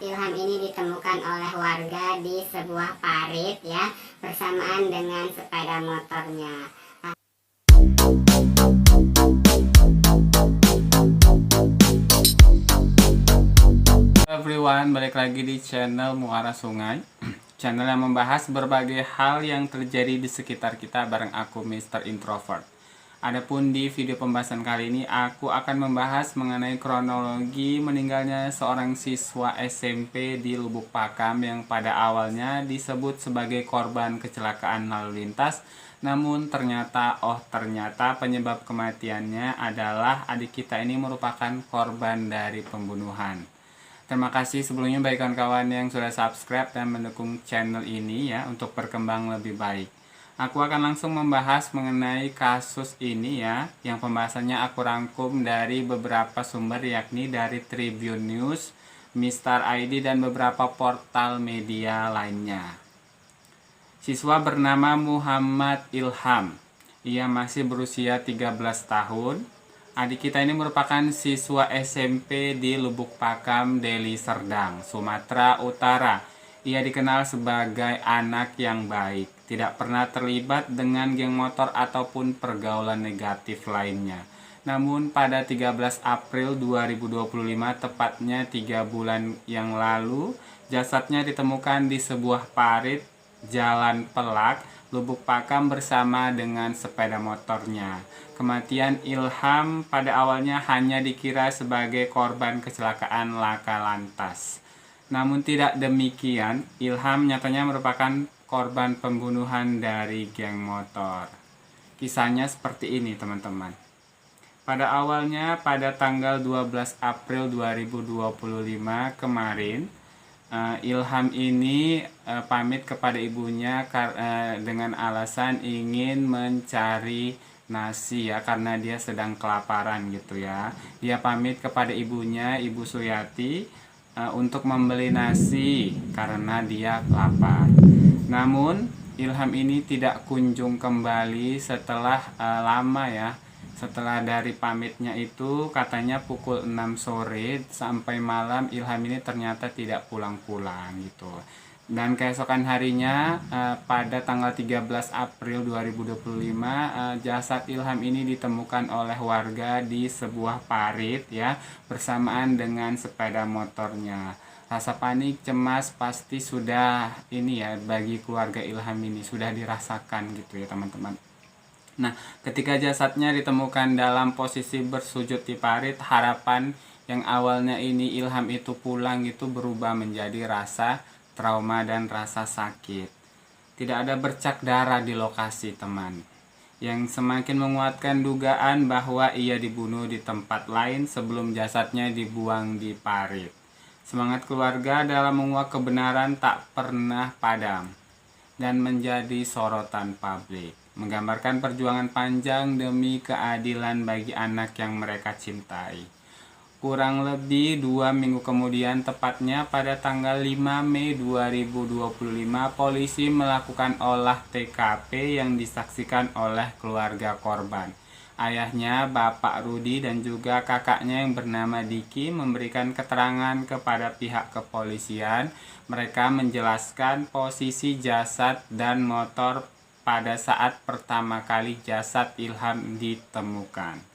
Ilham ini ditemukan oleh warga di sebuah parit ya, bersamaan dengan sepeda motornya. Everyone, balik lagi di channel Muara Sungai. Channel yang membahas berbagai hal yang terjadi di sekitar kita bareng aku Mr. Introvert. Adapun di video pembahasan kali ini aku akan membahas mengenai kronologi meninggalnya seorang siswa SMP di Lubuk Pakam yang pada awalnya disebut sebagai korban kecelakaan lalu lintas. Namun ternyata penyebab kematiannya adalah adik kita ini merupakan korban dari pembunuhan. Terima kasih sebelumnya bagi kawan-kawan yang sudah subscribe dan mendukung channel ini ya untuk berkembang lebih baik. Aku akan langsung membahas mengenai kasus ini ya, yang pembahasannya aku rangkum dari beberapa sumber yakni dari Tribun News, Mistar ID dan beberapa portal media lainnya. Siswa bernama Muhammad Ilham. Ia masih berusia 13 tahun. Adik kita ini merupakan siswa SMP di Lubuk Pakam, Deli Serdang, Sumatera Utara. Ia dikenal sebagai anak yang baik, tidak pernah terlibat dengan geng motor ataupun pergaulan negatif lainnya. Namun pada 13 April 2025, tepatnya 3 bulan yang lalu, jasadnya ditemukan di sebuah parit Jalan Pelak, Lubuk Pakam bersama dengan sepeda motornya. Kematian Ilham pada awalnya hanya dikira sebagai korban kecelakaan laka lantas. Namun tidak demikian, Ilham nyatanya merupakan korban pembunuhan dari geng motor. Kisahnya seperti ini teman-teman. Pada awalnya pada tanggal 12 April 2025 kemarin, Ilham ini pamit kepada ibunya dengan alasan ingin mencari nasi ya, karena dia sedang kelaparan gitu ya. Dia pamit kepada ibunya, Ibu Suyati, untuk membeli nasi karena dia lapar. Namun Ilham ini tidak kunjung kembali setelah lama ya. Setelah dari pamitnya itu katanya pukul 6 sore sampai malam, Ilham ini ternyata tidak pulang-pulang gitu. Dan keesokan harinya pada tanggal 13 April 2025 jasad Ilham ini ditemukan oleh warga di sebuah parit ya, bersamaan dengan sepeda motornya. Rasa panik, cemas pasti sudah ini ya bagi keluarga Ilham ini, sudah dirasakan gitu ya teman-teman. Nah, ketika jasadnya ditemukan dalam posisi bersujud di parit, harapan yang awalnya ini Ilham itu pulang itu berubah menjadi rasa trauma dan rasa sakit. Tidak ada bercak darah di lokasi teman, yang semakin menguatkan dugaan bahwa ia dibunuh di tempat lain sebelum jasadnya dibuang di parit. Semangat keluarga dalam menguak kebenaran tak pernah padam dan menjadi sorotan publik, menggambarkan perjuangan panjang demi keadilan bagi anak yang mereka cintai. Kurang lebih 2 minggu kemudian, tepatnya pada tanggal 5 Mei 2025, polisi melakukan olah TKP yang disaksikan oleh keluarga korban. Ayahnya, Bapak Rudi, dan juga kakaknya yang bernama Diki memberikan keterangan kepada pihak kepolisian. Mereka menjelaskan posisi jasad dan motor pada saat pertama kali jasad Ilham ditemukan.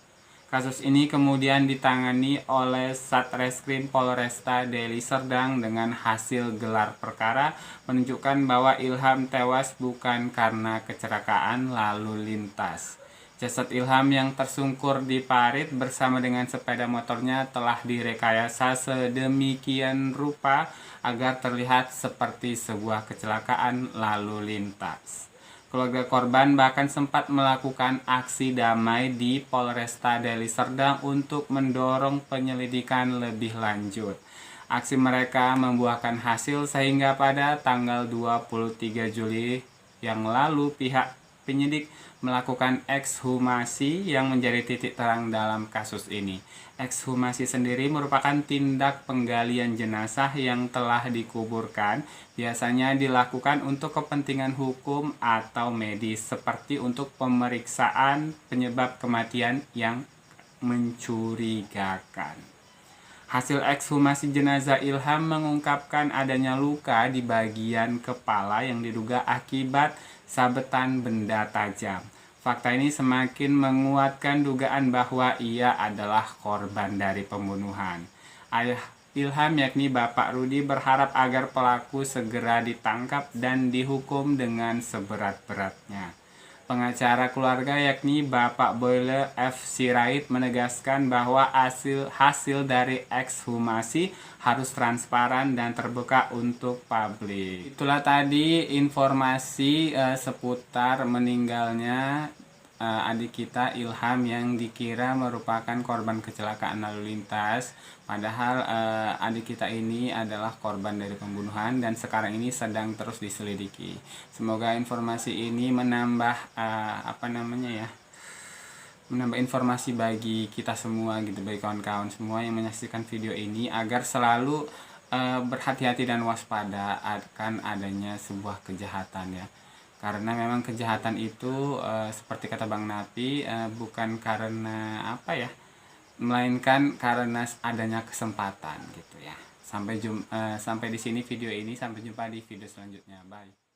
Kasus ini kemudian ditangani oleh Satreskrim Polresta Deli Serdang dengan hasil gelar perkara menunjukkan bahwa Ilham tewas bukan karena kecelakaan lalu lintas. Jasad Ilham yang tersungkur di parit bersama dengan sepeda motornya telah direkayasa sedemikian rupa agar terlihat seperti sebuah kecelakaan lalu lintas. Keluarga korban bahkan sempat melakukan aksi damai di Polresta Deli Serdang untuk mendorong penyelidikan lebih lanjut. Aksi mereka membuahkan hasil sehingga pada tanggal 23 Juli yang lalu pihak penyidik melakukan ekshumasi yang menjadi titik terang dalam kasus ini. Ekshumasi sendiri merupakan tindak penggalian jenazah yang telah dikuburkan, biasanya dilakukan untuk kepentingan hukum atau medis seperti untuk pemeriksaan penyebab kematian yang mencurigakan. Hasil ekshumasi jenazah Ilham mengungkapkan adanya luka di bagian kepala yang diduga akibat sabetan benda tajam. Fakta ini semakin menguatkan dugaan bahwa ia adalah korban dari pembunuhan. Ayah Ilham yakni Bapak Rudi berharap agar pelaku segera ditangkap dan dihukum dengan seberat-beratnya. Pengacara keluarga yakni Bapak Boyle F. Sirait menegaskan bahwa hasil dari ekshumasi harus transparan dan terbuka untuk publik. Itulah tadi informasi seputar meninggalnya adik kita Ilham yang dikira merupakan korban kecelakaan lalu lintas, padahal adik kita ini adalah korban dari pembunuhan dan sekarang ini sedang terus diselidiki. Semoga informasi ini menambah menambah informasi bagi kita semua gitu, bagi kawan-kawan semua yang menyaksikan video ini agar selalu berhati-hati dan waspada akan adanya sebuah kejahatan ya. Karena memang kejahatan itu seperti kata Bang Napi bukan karena melainkan karena adanya kesempatan gitu ya. Sampai di sini video ini, sampai jumpa di video selanjutnya. Bye.